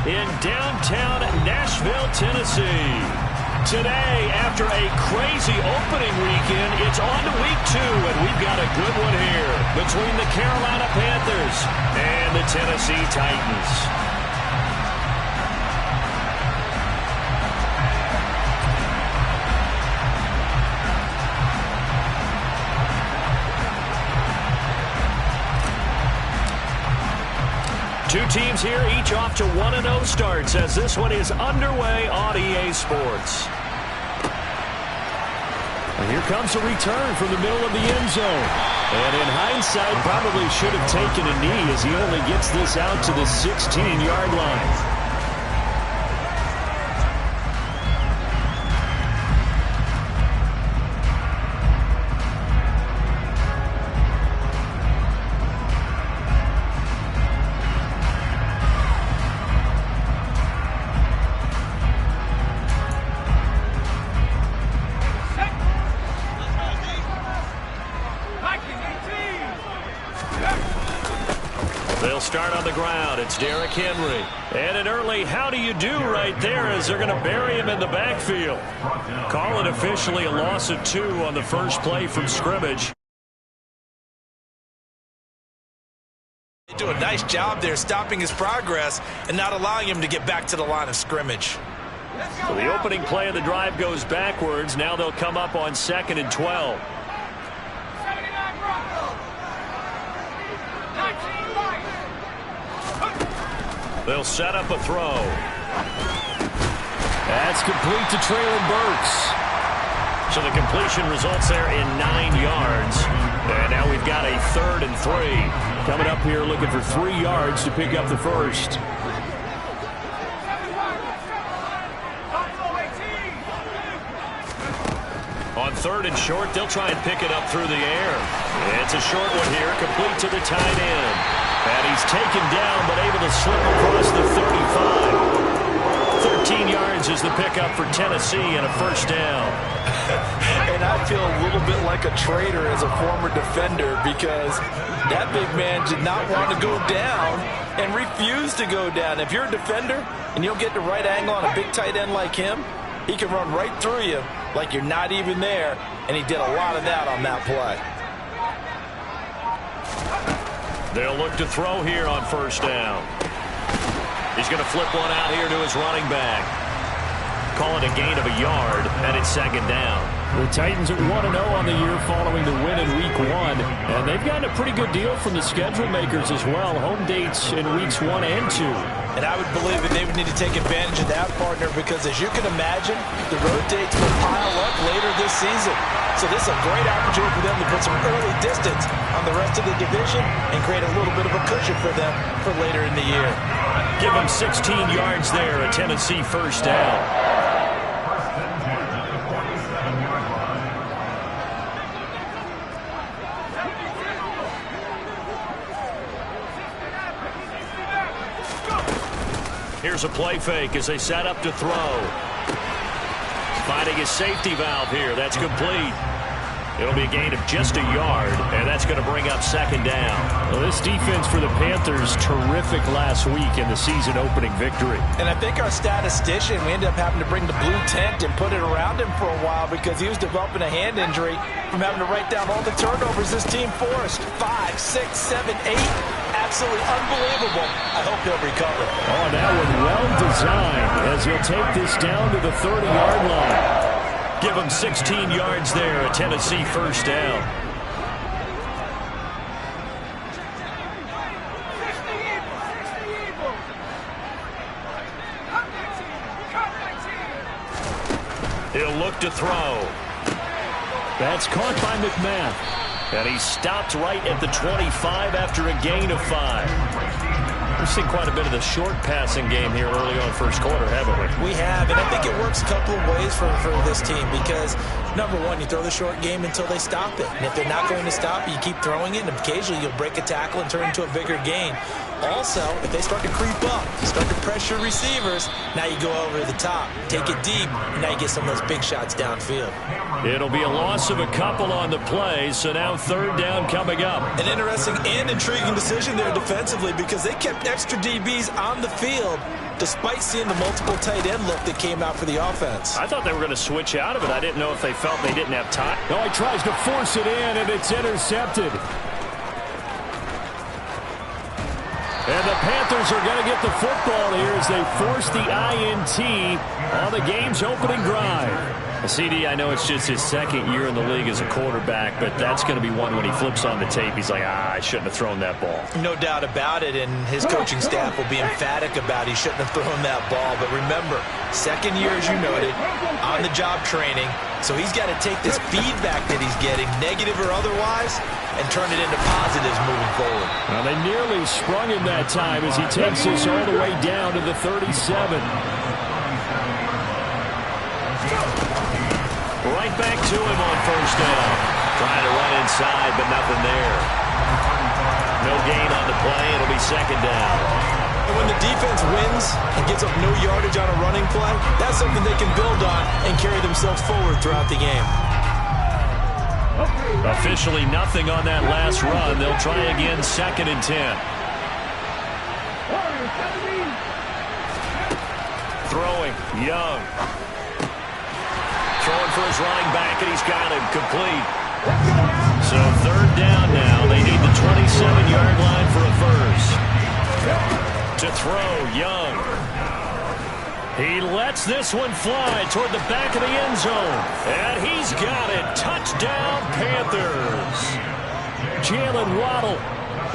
in downtown Nashville, Tennessee. Today, after a crazy opening weekend, it's on to week 2, and we've got a good one here between the Carolina Panthers and the Tennessee Titans. Two teams here, each off to 1-0 starts as this one is underway on EA Sports. And here comes a return from the middle of the end zone. And in hindsight, probably should have taken a knee as he only gets this out to the 16-yard line. They'll start on the ground. It's Derrick Henry. And an early how do you do right there as they're going to bury him in the backfield. Call it officially a loss of 2 on the first play from scrimmage. They do a nice job there stopping his progress and not allowing him to get back to the line of scrimmage. So the opening play of the drive goes backwards. Now they'll come up on 2nd and 12. They'll set up a throw. That's complete to Traylon Burks. So the completion results there in 9 yards. And now we've got a 3rd and 3. Coming up here looking for 3 yards to pick up the first. On 3rd and short, they'll try and pick it up through the air. It's a short one here, complete to the tight end. And he's taken down, but able to slip across the 35. 13 yards is the pickup for Tennessee and a first down. And I feel a little bit like a traitor as a former defender because that big man did not want to go down and refused to go down. If you're a defender and you'll get the right angle on a big tight end like him, he can run right through you like you're not even there, and he did a lot of that on that play. They'll look to throw here on first down. He's going to flip one out here to his running back. Call it a gain of a yard, and it's 2nd down. The Titans are 1-0 on the year following the win in Week 1. And they've gotten a pretty good deal from the schedule makers as well. Home dates in Weeks 1 and 2. And I would believe that they would need to take advantage of that, partner, because as you can imagine, the road dates will pile up later this season. So this is a great opportunity for them to put some early distance on the rest of the division and create a little bit of a cushion for them for later in the year. Give them 16 yards there, a Tennessee first down. Here's a play fake as they set up to throw. Finding his safety valve here. That's complete. It'll be a gain of just a yard, and that's going to bring up 2nd down. Well, this defense for the Panthers, terrific last week in the season-opening victory. And I think our statistician, we ended up having to bring the blue tent and put it around him for a while because he was developing a hand injury from having to write down all the turnovers this team forced. 5, 6, 7, 8. Absolutely unbelievable. I hope he'll recover. Oh, that one well designed as he'll take this down to the 30-yard line. Give him 16 yards there, a Tennessee first down. He'll look to throw. That's caught by McMath. And he stopped right at the 25 after a gain of 5. We've seen quite a bit of the short passing game here early on first quarter, haven't we? We have, and I think it works a couple of ways for this team because, number one, you throw the short game until they stop it. And if they're not going to stop, you keep throwing it, and occasionally you'll break a tackle and turn into a bigger gain. Also, if they start to creep up, start to pressure trust your receivers. Now you go over the top, take it deep, and now you get some of those big shots downfield. It'll be a loss of a couple on the play, so now third down coming up. An interesting and intriguing decision there defensively because they kept extra DBs on the field despite seeing the multiple tight end look that came out for the offense. I thought they were going to switch out of it. I didn't know if they felt they didn't have time. No, he tries to force it in, and it's intercepted. And the Panthers are going to get the football here as they force the INT on the game's opening drive. CD, I know it's just his second year in the league as a quarterback, but that's going to be one when he flips on the tape. He's like, I shouldn't have thrown that ball. No doubt about it, and his coaching staff will be emphatic about he shouldn't have thrown that ball. But remember, second year, as you noted, on-the-job training, so he's got to take this feedback that he's getting, negative or otherwise, and turn it into positives moving forward. Well, they nearly sprung him that time as he takes this all the way down to the 37. Right back to him on first down. Trying to run inside, but nothing there. No gain on the play. It'll be second down. And when the defense wins and gets up no yardage on a running play, that's something they can build on and carry themselves forward throughout the game. Officially nothing on that last run. They'll try again, second and 10. Throwing, Young. Throwing for his running back, and he's got him complete. So third down now. They need the 27-yard line for a first. To throw, Young. He lets this one fly toward the back of the end zone. And he's got it. Touchdown, Panthers. Jalen Waddle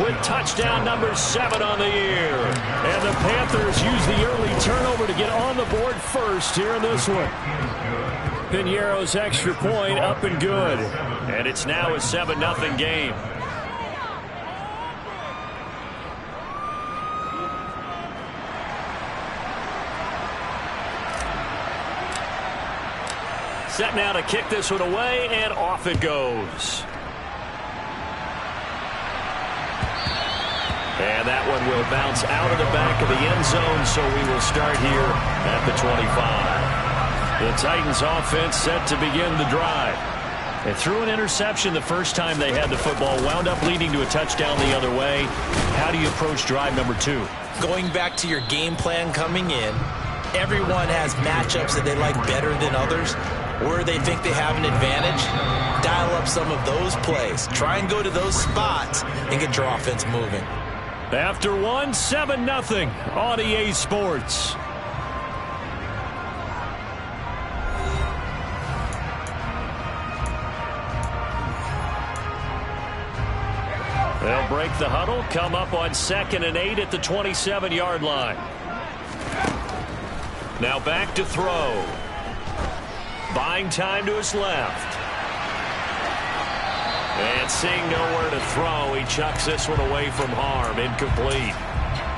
with touchdown number 7 on the year. And the Panthers use the early turnover to get on the board first here in this one. Piñeiro's extra point up and good. And it's now a 7-0 game. Set now to kick this one away, and off it goes. And that one will bounce out of the back of the end zone, so we will start here at the 25. The Titans offense set to begin the drive. They threw an interception the first time they had the football, wound up leading to a touchdown the other way. How do you approach drive number 2? Going back to your game plan coming in, everyone has matchups that they like better than others, where they think they have an advantage. Dial up some of those plays. Try and go to those spots and get your offense moving. After one, 7-0 on EA Sports. They'll break the huddle, come up on 2nd and 8 at the 27-yard line. Now back to throw. Buying time to his left. And seeing nowhere to throw, he chucks this one away from harm. Incomplete.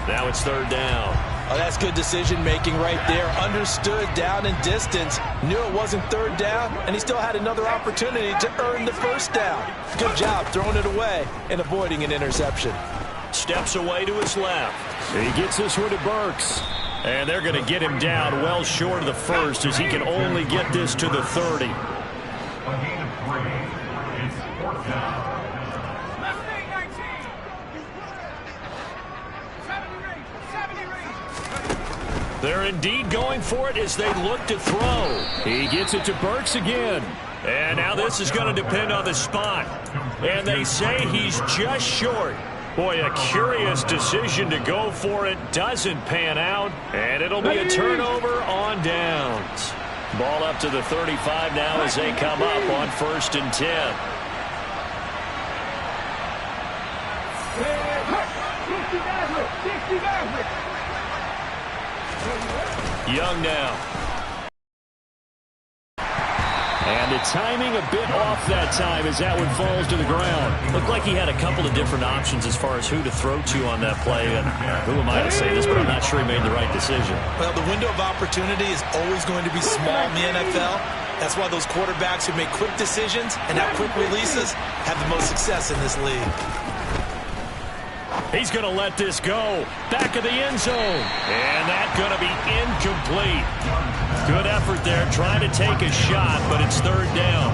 Now it's third down. Oh, that's good decision-making right there. Understood down and distance. Knew it wasn't third down, and he still had another opportunity to earn the first down. Good job throwing it away and avoiding an interception. Steps away to his left. He gets this one to Burks. And they're going to get him down well short of the first as he can only get this to the 30. They're indeed going for it as they look to throw. He gets it to Burks again. And now this is going to depend on the spot. And they say he's just short. Boy, a curious decision to go for it. Doesn't pan out. And it'll be a turnover on downs. Ball up to the 35 now as they come up on 1st and 10. Young now. And the timing a bit off that time as that one falls to the ground. Looked like he had a couple of different options as far as who to throw to on that play. And who am I to say this, but I'm not sure he made the right decision. Well, the window of opportunity is always going to be small in the NFL. That's why those quarterbacks who make quick decisions and have quick releases have the most success in this league. He's going to let this go. Back of the end zone. And that's going to be incomplete. Good effort there trying to take a shot, but it's third down.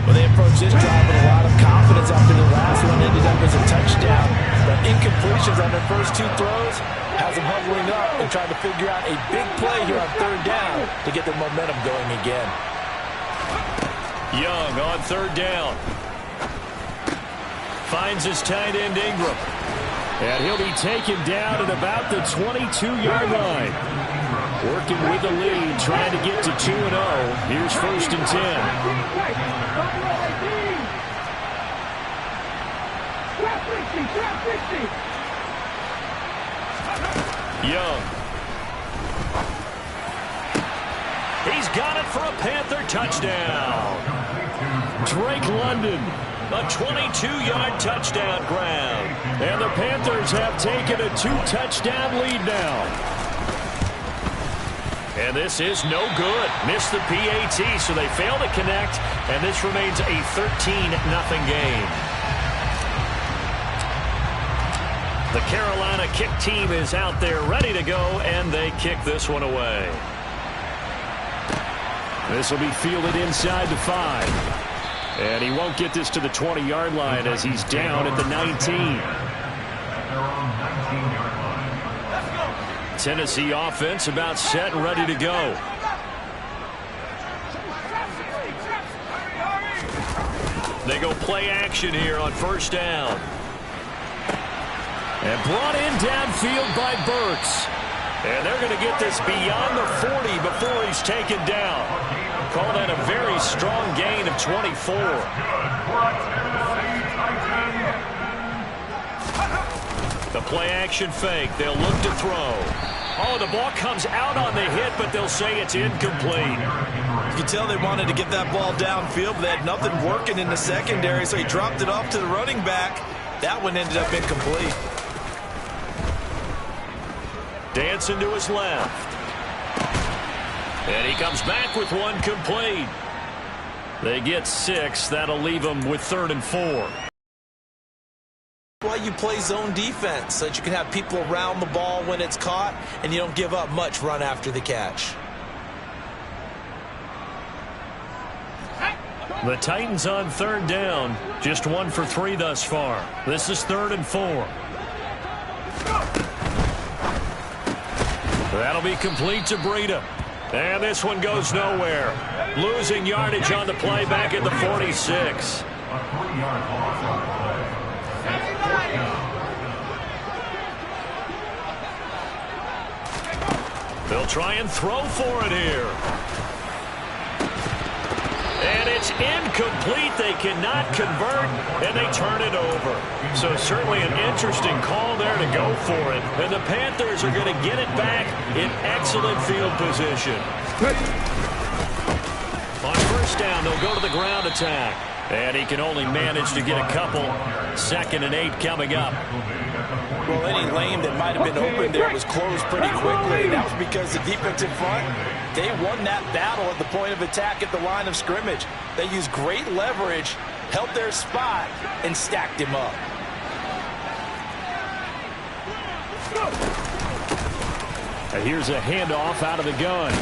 Well, they approached this drive with a lot of confidence after the last one ended up as a touchdown. But incompletions on their first two throws has them huddling up and trying to figure out a big play here on third down to get their momentum going again. Young on third down. Finds his tight end Ingram. And he'll be taken down at about the 22-yard line. Working with the lead, trying to get to 2-0. Here's first and 10. Young. He's got it for a Panther touchdown. Drake London, a 22-yard touchdown grab. And the Panthers have taken a 2-touchdown lead now. And this is no good. Missed the PAT, so they fail to connect, and this remains a 13-0 game. The Carolina kick team is out there ready to go, and they kick this one away. This will be fielded inside the 5. And he won't get this to the 20-yard line as he's down at the 19. Tennessee offense about set and ready to go. They go play action here on first down. And brought in downfield by Burks. And they're going to get this beyond the 40 before he's taken down. Call that a very strong gain of 24. The play action fake. They'll look to throw. Oh, the ball comes out on the hit, but they'll say it's incomplete. You can tell they wanted to get that ball downfield, but they had nothing working in the secondary, so he dropped it off to the running back. That one ended up incomplete. Dancing to his left. And he comes back with one complete. They get 6. That'll leave them with 3rd and 4. Why you play zone defense, so that you can have people around the ball when it's caught, and you don't give up much run after the catch. The Titans on third down. Just 1 for 3 thus far. This is 3rd and 4. That'll be complete to Breida. And this one goes nowhere. Losing yardage on the play back at the 46. They'll try and throw for it here. And it's incomplete. They cannot convert, and they turn it over. So certainly an interesting call there to go for it. And the Panthers are going to get it back in excellent field position. On first down, they'll go to the ground attack. And he can only manage to get a couple. 2nd and 8 coming up. Well, any lane that might have been open there was closed pretty quickly. That was because the defensive front, they won that battle at the point of attack at the line of scrimmage. They used great leverage, held their spot, and stacked him up. And here's a handoff out of the gun.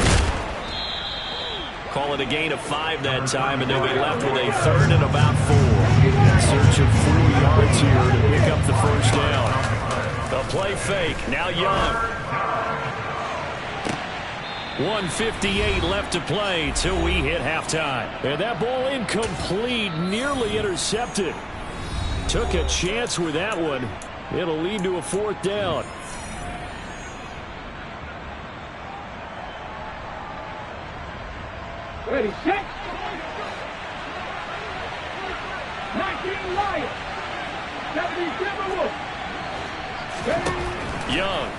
Call it a gain of 5 that time, and they'll be left with a 3rd and about 4. In search of 4 yards here to pick up the first down. The play fake. Now Young. 1:58 left to play till we hit halftime. And that ball incomplete, nearly intercepted. Took a chance with that one. It'll lead to a 4th down. Ready, set. 19 Lions. 77 Wolf. Young.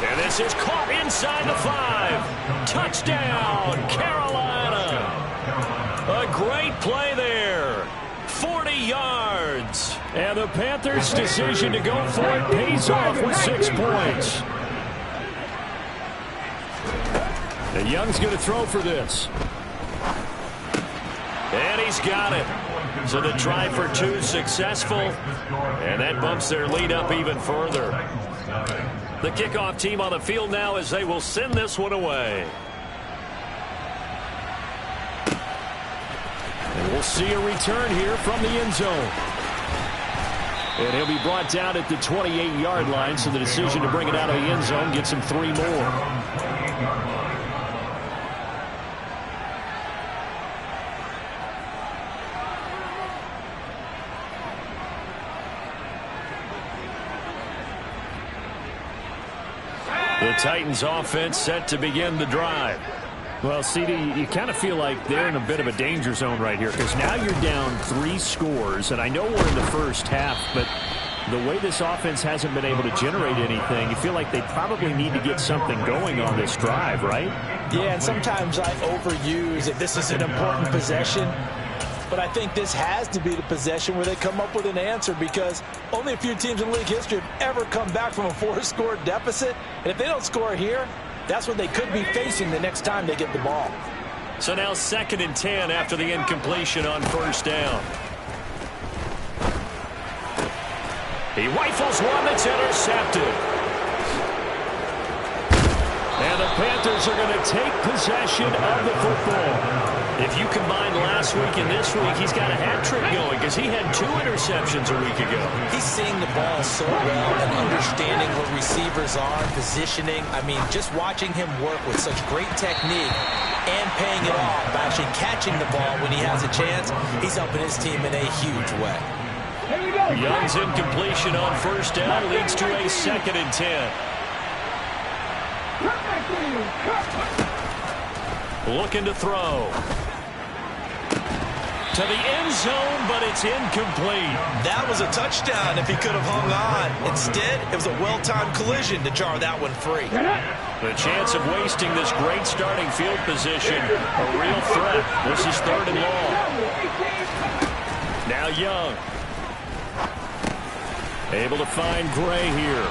And this is caught inside the 5. Touchdown, Carolina. A great play there. 40 yards. And the Panthers' decision to go for it pays off with 6 points. And Young's going to throw for this. And he's got it. So the try for two successful, and that bumps their lead up even further. The kickoff team on the field now as they will send this one away. And we'll see a return here from the end zone. And he'll be brought down at the 28-yard line, so the decision to bring it out of the end zone gets him 3 more. The Titans offense set to begin the drive. Well, CD, you kind of feel like they're in a bit of a danger zone right here because now you're down 3 scores, and I know we're in the first half, but the way this offense hasn't been able to generate anything, you feel like they probably need to get something going on this drive, right? Yeah, and sometimes I overuse it. This is an important possession. But I think this has to be the possession where they come up with an answer because only a few teams in league history have ever come back from a 4-score deficit. And if they don't score here, that's what they could be facing the next time they get the ball. So now 2nd and 10 after the incompletion on first down. He rifles one that's intercepted. And the Panthers are going to take possession of the football. If you combine last week and this week, he's got a hat trick going because he had 2 interceptions a week ago. He's seeing the ball so well and understanding where receivers are, positioning. I mean, just watching him work with such great technique and paying it off by actually catching the ball when he has a chance, he's helping his team in a huge way. Young's incompletion on first down leads to a 2nd and 10. Looking to throw. To the end zone, but it's incomplete. That was a touchdown if he could have hung on. Instead, it was a well-timed collision to jar that one free. The chance of wasting this great starting field position, a real threat. This is 3rd and long. Now Young. Able to find Gray here.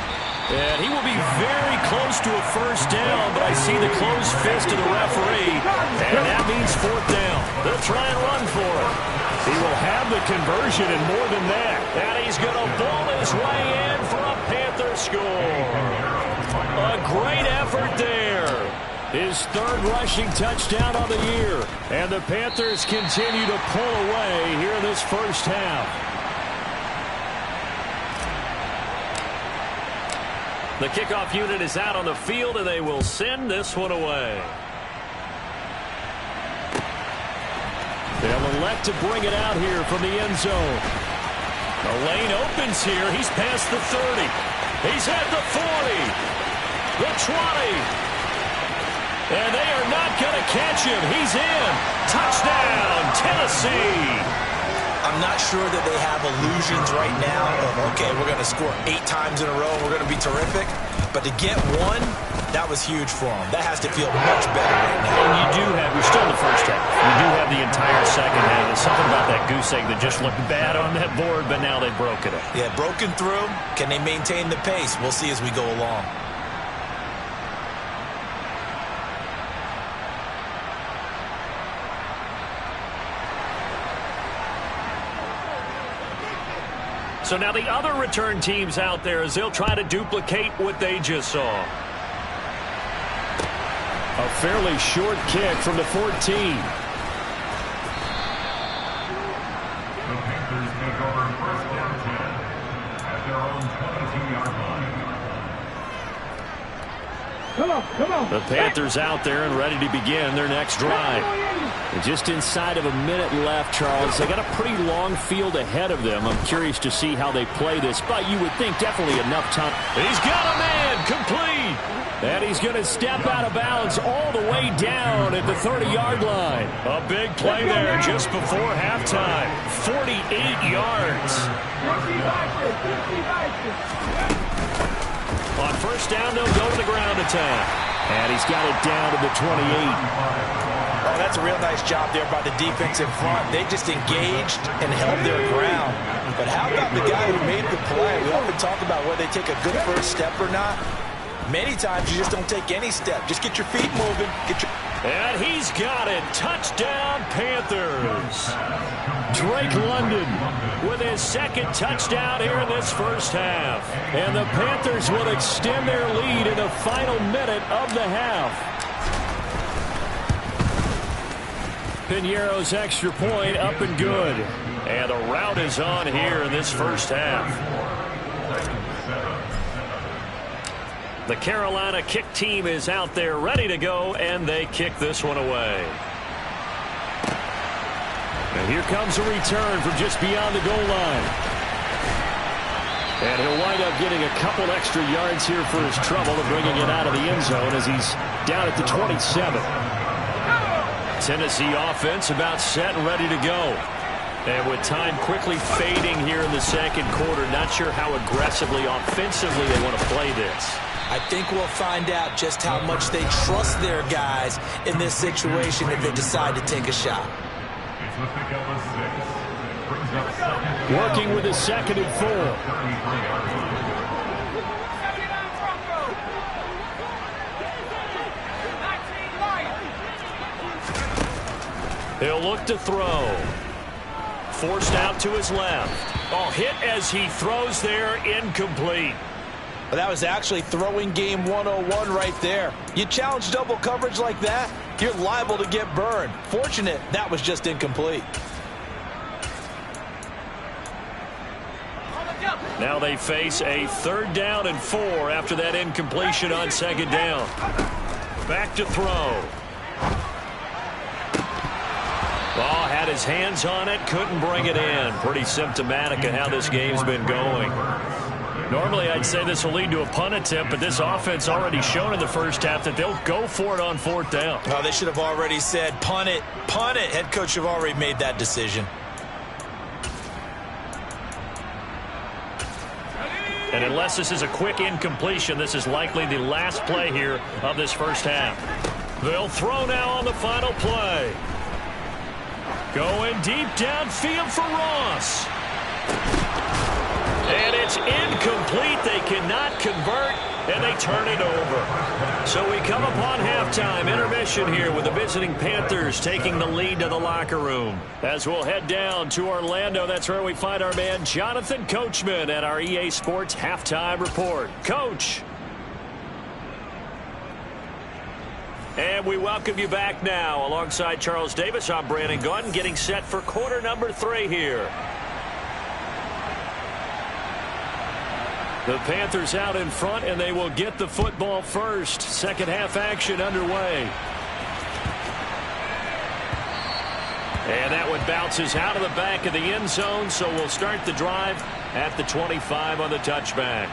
And he will be very close to a first down, but I see the closed fist of the referee, and that means 4th down. They'll try and run for it. He will have the conversion and more than that. And he's going to ball his way in for a Panther score. A great effort there. His 3rd rushing touchdown of the year. And the Panthers continue to pull away here in this first half. The kickoff unit is out on the field, and they will send this one away. They'll elect to bring it out here from the end zone. The lane opens here. He's past the 30. He's at the 40. The 20. And they are not going to catch him. He's in. Touchdown, Tennessee. I'm not sure that they have illusions right now of, okay, we're going to score 8 times in a row and we're going to be terrific. But to get one, that was huge for them. That has to feel much better right now. And you're still in the first half. You do have the entire second half. There's something about that goose egg that just looked bad on that board, but now they've broken it. Yeah, broken through. Can they maintain the pace? We'll see as we go along. So now the other return teams out there as they'll try to duplicate what they just saw. A fairly short kick from the 14. The Panthers take over 1st and 10 at their own 22-yard line. Come on. The Panthers out there and ready to begin their next drive. And just inside of a minute left, Charles. They got a pretty long field ahead of them. I'm curious to see how they play this, but you would think definitely enough time. He's got a man complete. And he's going to step out of bounds all the way down at the 30-yard line. A big play there just before halftime. 48 yards. On first down, they'll go to the ground attack. And he's got it down to the 28. Oh, that's a real nice job there by the defense in front. They just engaged and held their ground. But how about the guy who made the play? We often talk about whether they take a good first step or not. Many times you just don't take any step. Just get your feet moving. And he's got it. Touchdown, Panthers. Drake London with his second touchdown here in this first half. And the Panthers will extend their lead in the final minute of the half. Piñeiro's extra point up and good. And the rout is on here in this first half. The Carolina kick team is out there ready to go, and they kick this one away. And here comes a return from just beyond the goal line. And he'll wind up getting a couple extra yards here for his trouble and bringing it out of the end zone as he's down at the 27. Tennessee offense about set and ready to go. And with time quickly fading here in the second quarter, not sure how aggressively, offensively they want to play this. I think we'll find out just how much they trust their guys in this situation if they decide to take a shot. Working with his 2nd and 4. He'll look to throw. Forced out to his left. Oh, hit as he throws there, incomplete. But that was actually throwing game 101 right there. You challenge double coverage like that, you're liable to get burned. Fortunate that was just incomplete. Now they face a 3rd down and 4 after that incompletion on 2nd down. Back to throw. Ball had his hands on it, couldn't bring it in. Pretty symptomatic of how this game's been going. Normally, I'd say this will lead to a punt attempt, but this offense already shown in the first half that they'll go for it on 4th down. Oh, they should have already said, punt it, punt it. Head coach have already made that decision. And unless this is a quick incompletion, this is likely the last play here of this first half. They'll throw now on the final play. Going deep downfield for Ross. And it's incomplete. They cannot convert, and they turn it over. So we come upon halftime intermission here with the visiting Panthers taking the lead to the locker room. As we'll head down to Orlando, that's where we find our man Jonathan Coachman at our EA Sports Halftime Report. Coach. And we welcome you back now. Alongside Charles Davis, I'm Brandon Gaudin, getting set for quarter number 3 here. The Panthers out in front, and they will get the football first. Second half action underway. And that one bounces out of the back of the end zone, so we'll start the drive at the 25 on the touchback.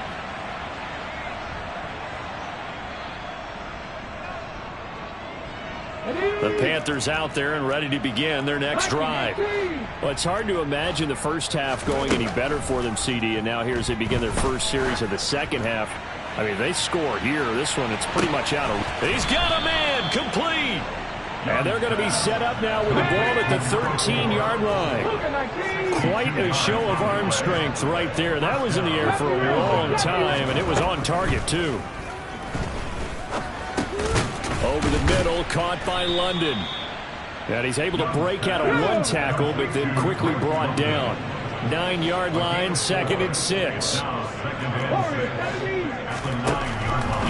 The Panthers out there and ready to begin their next drive. Well, it's hard to imagine the first half going any better for them, CD, and now here as they begin their first series of the second half. I mean, they score here. This one, it's pretty much out of... He's got a man, complete! And they're going to be set up now with the ball at the 13-yard line. Quite a show of arm strength right there. That was in the air for a long time, and it was on target, too. Over the middle, caught by London. And he's able to break out of one tackle, but then quickly brought down. 9-yard line, 2nd and 6.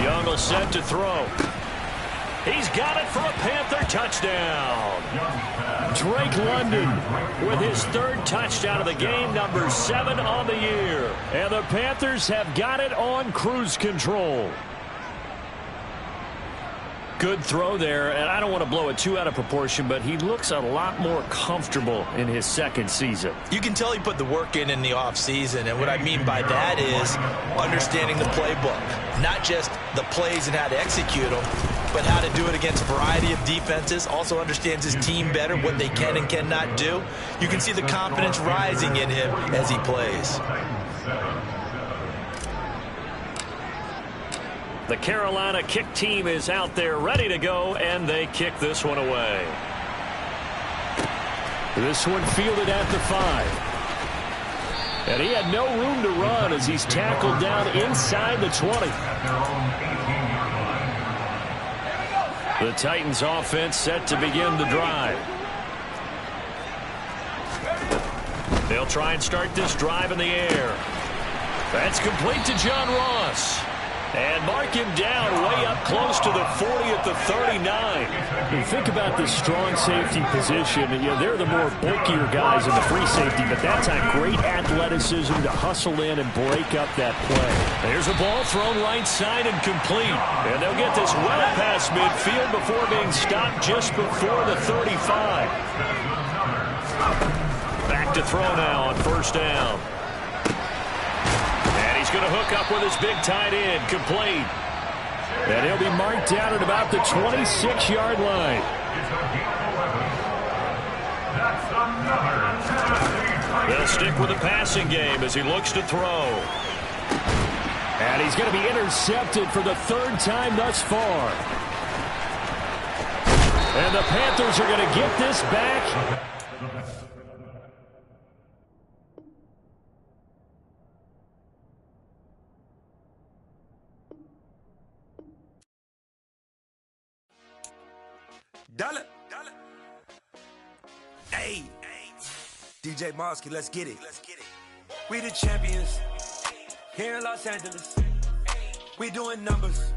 Young will set to throw. He's got it for a Panther touchdown. Drake London with his 3rd touchdown of the game, number 7 on the year. And the Panthers have got it on cruise control. Good throw there, and I don't want to blow it too out of proportion, but he looks a lot more comfortable in his 2nd season. You can tell he put the work in the offseason, and what I mean by that is understanding the playbook. Not just the plays and how to execute them, but how to do it against a variety of defenses. Also understands his team better, what they can and cannot do. You can see the confidence rising in him as he plays. The Carolina kick team is out there ready to go, and they kick this one away. This one fielded at the 5. And he had no room to run as he's tackled down inside the 20. The Titans offense set to begin the drive. They'll try and start this drive in the air. That's complete to John Ross. And mark him down way up close to the 40 at the 39. When you think about this strong safety position, they're the more bulkier guys in the free safety, but that's a great athleticism to hustle in and break up that play. There's a ball thrown right side and complete. And they'll get this well past midfield before being stopped just before the 35. Back to throw now on first down. He's going to hook up with his big tight end, complete. And he'll be marked down at about the 26-yard line. They'll stick with the passing game as he looks to throw. And he's going to be intercepted for the third time thus far. And the Panthers are going to get this back. Dollar. Hey, DJ Mosky, let's get it. We the champions here in Los Angeles. We doing numbers.